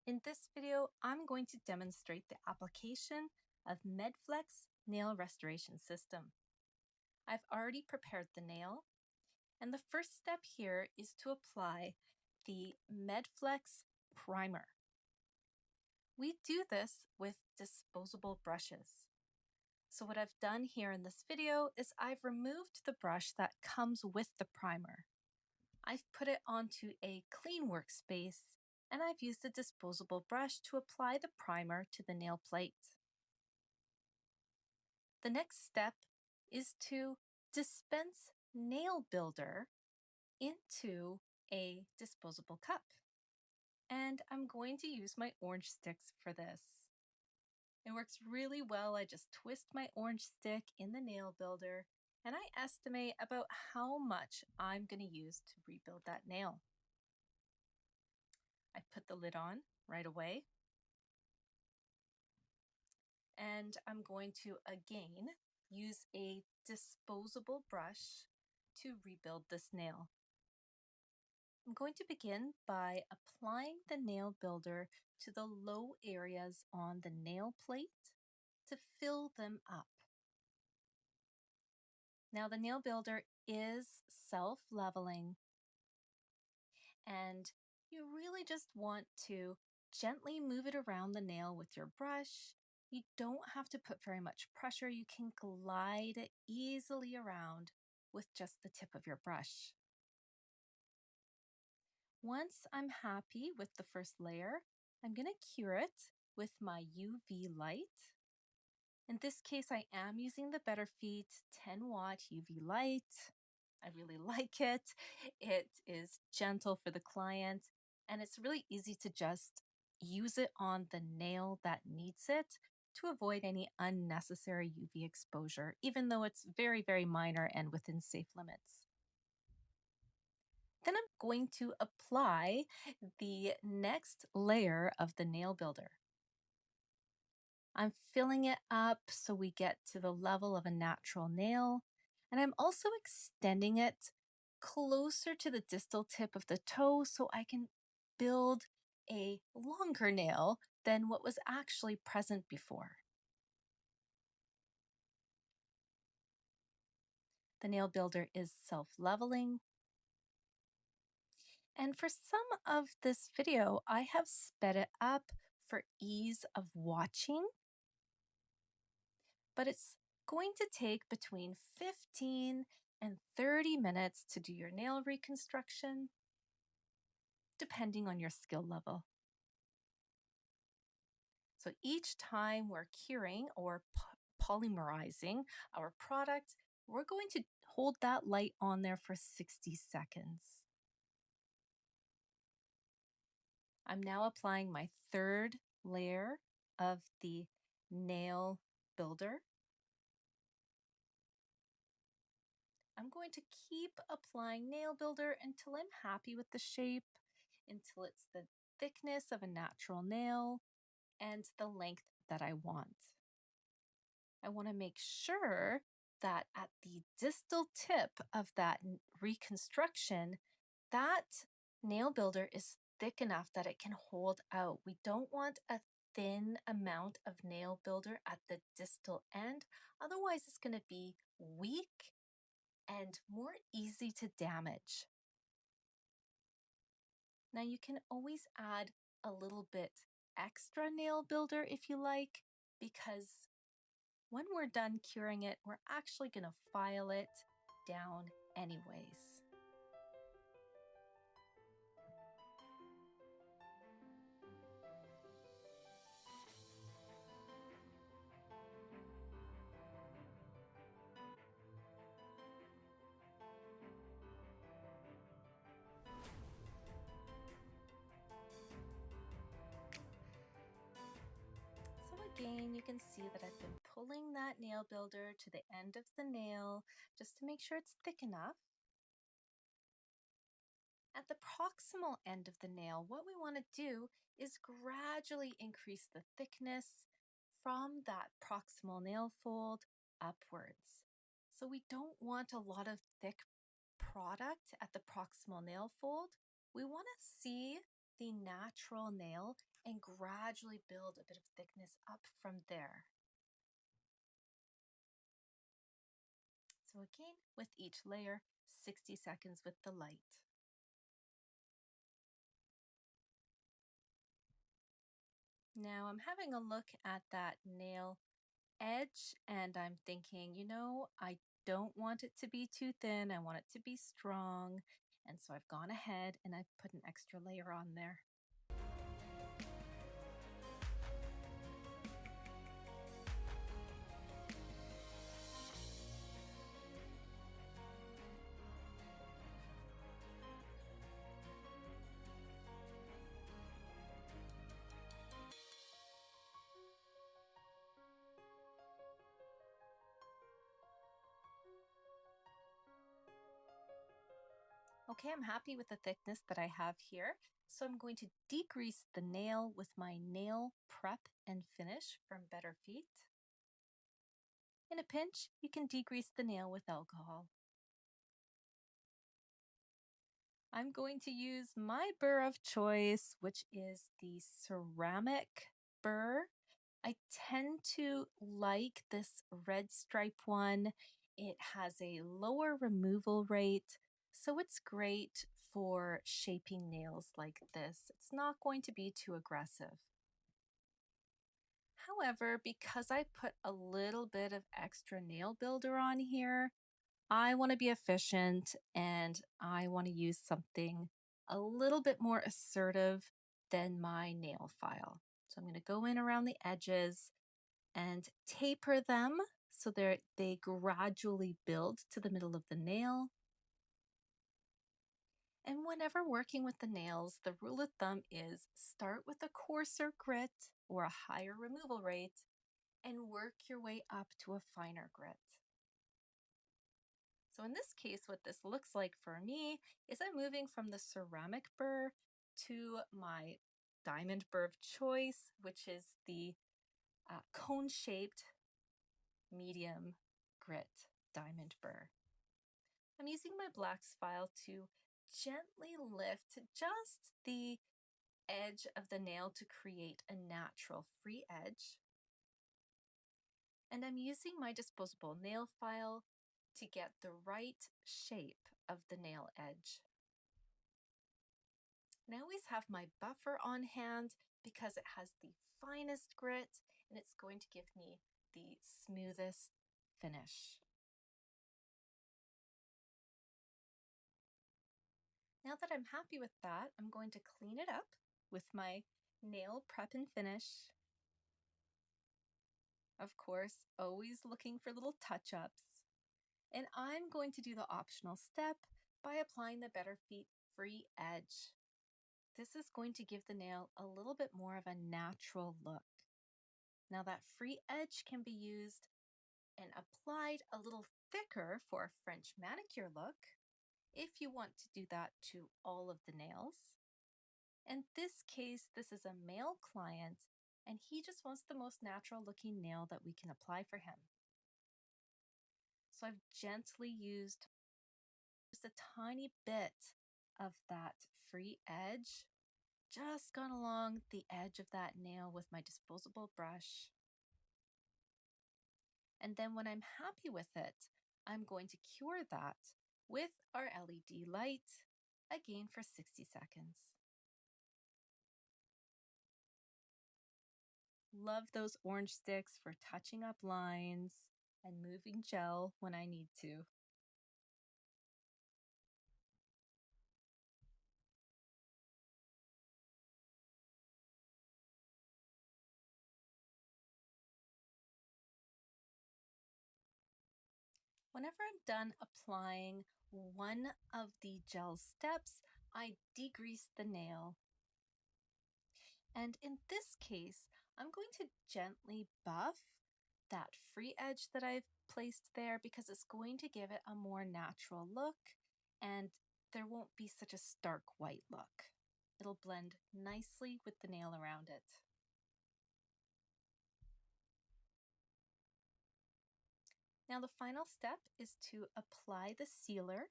In this video, I'm going to demonstrate the application of MedFlex nail restoration system. I've already prepared the nail, and the first step here is to apply the MedFlex primer. We do this with disposable brushes. So what I've done here in this video is I've removed the brush that comes with the primer. I've put it onto a clean workspace, and I've used a disposable brush to apply the primer to the nail plate. The next step is to dispense nail builder into a disposable cup. And I'm going to use my orange sticks for this. It works really well. I just twist my orange stick in the nail builder, and I estimate about how much I'm going to use to rebuild that nail. I put the lid on right away, and I'm going to again use a disposable brush to rebuild this nail. I'm going to begin by applying the nail builder to the low areas on the nail plate to fill them up. Now the nail builder is self-leveling, and you really just want to gently move it around the nail with your brush. You don't have to put very much pressure. You can glide it easily around with just the tip of your brush. Once I'm happy with the first layer, I'm going to cure it with my UV light. In this case, I am using the Better Feet 10-watt UV light. I really like it. It is gentle for the client, and it's really easy to just use it on the nail that needs it to avoid any unnecessary UV exposure, even though it's very, very minor and within safe limits. Then I'm going to apply the next layer of the nail builder. I'm filling it up so we get to the level of a natural nail, and I'm also extending it closer to the distal tip of the toe so I can build a longer nail than what was actually present before. The nail builder is self-leveling. And for some of this video, I have sped it up for ease of watching, but it's going to take between 15 and 30 minutes to do your nail reconstruction, depending on your skill level. So each time we're curing or polymerizing our product, we're going to hold that light on there for 60 seconds. I'm now applying my third layer of the nail builder. I'm going to keep applying nail builder until I'm happy with the shape, until it's the thickness of a natural nail and the length that I want. I want to make sure that at the distal tip of that reconstruction, that nail builder is thick enough that it can hold out. We don't want a thin amount of nail builder at the distal end. Otherwise, it's going to be weak and more easy to damage. Now you can always add a little bit extra nail builder if you like, because when we're done curing it, we're actually going to file it down anyways. So again, you can see that I've been pulling that nail builder to the end of the nail just to make sure it's thick enough. At the proximal end of the nail, what we want to do is gradually increase the thickness from that proximal nail fold upwards. So we don't want a lot of thick product at the proximal nail fold. We want to see the natural nail and gradually build a bit of thickness up from there. So again, with each layer, 60 seconds with the light. Now I'm having a look at that nail edge and I'm thinking, I don't want it to be too thin. I want it to be strong. And so I've gone ahead and I've put an extra layer on there. Okay, I'm happy with the thickness that I have here. So I'm going to degrease the nail with my nail prep and finish from Better Feet. In a pinch, you can degrease the nail with alcohol. I'm going to use my burr of choice, which is the ceramic burr. I tend to like this red stripe one. It has a lower removal rate, so it's great for shaping nails like this. It's not going to be too aggressive. However, because I put a little bit of extra nail builder on here, I want to be efficient and I want to use something a little bit more assertive than my nail file. So I'm going to go in around the edges and taper them so they gradually build to the middle of the nail. And whenever working with the nails, the rule of thumb is start with a coarser grit or a higher removal rate and work your way up to a finer grit. So in this case, what this looks like for me is I'm moving from the ceramic burr to my diamond burr of choice, which is the cone-shaped medium grit diamond burr. I'm using my blacks file to gently lift just the edge of the nail to create a natural free edge. And I'm using my disposable nail file to get the right shape of the nail edge. And I always have my buffer on hand because it has the finest grit and it's going to give me the smoothest finish. Now that I'm happy with that, I'm going to clean it up with my nail prep and finish. Of course, always looking for little touch-ups. And I'm going to do the optional step by applying the Better Feet free edge. This is going to give the nail a little bit more of a natural look. Now that free edge can be used and applied a little thicker for a French manicure look if you want to do that to all of the nails. In this case, this is a male client and he just wants the most natural looking nail that we can apply for him. So I've gently used just a tiny bit of that free edge, just gone along the edge of that nail with my disposable brush. And then when I'm happy with it, I'm going to cure that with our LED light, again for 60 seconds. Love those orange sticks for touching up lines and moving gel when I need to. Whenever I'm done applying one of the gel steps, I degrease the nail. And in this case, I'm going to gently buff that free edge that I've placed there because it's going to give it a more natural look and there won't be such a stark white look. It'll blend nicely with the nail around it. Now the final step is to apply the sealer.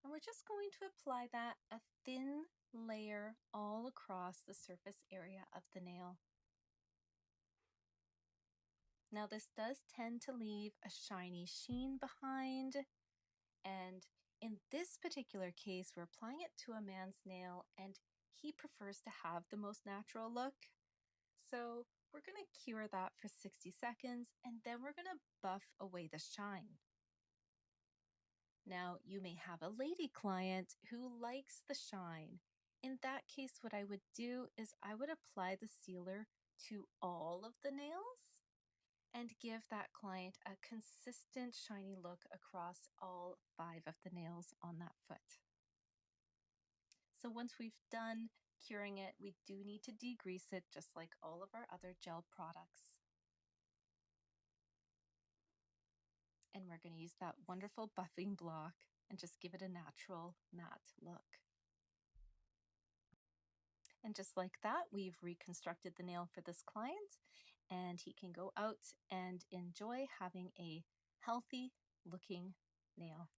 And we're just going to apply that a thin layer all across the surface area of the nail. Now, this does tend to leave a shiny sheen behind, and in this particular case, we're applying it to a man's nail, and he prefers to have the most natural look. So we're going to cure that for 60 seconds, and then we're going to buff away the shine. Now, you may have a lady client who likes the shine. In that case, what I would do is I would apply the sealer to all of the nails and give that client a consistent shiny look across all 5 of the nails on that foot. So once we've done curing it, we do need to degrease it just like all of our other gel products. And we're going to use that wonderful buffing block and just give it a natural matte look. And just like that, we've reconstructed the nail for this client, and he can go out and enjoy having a healthy looking nail.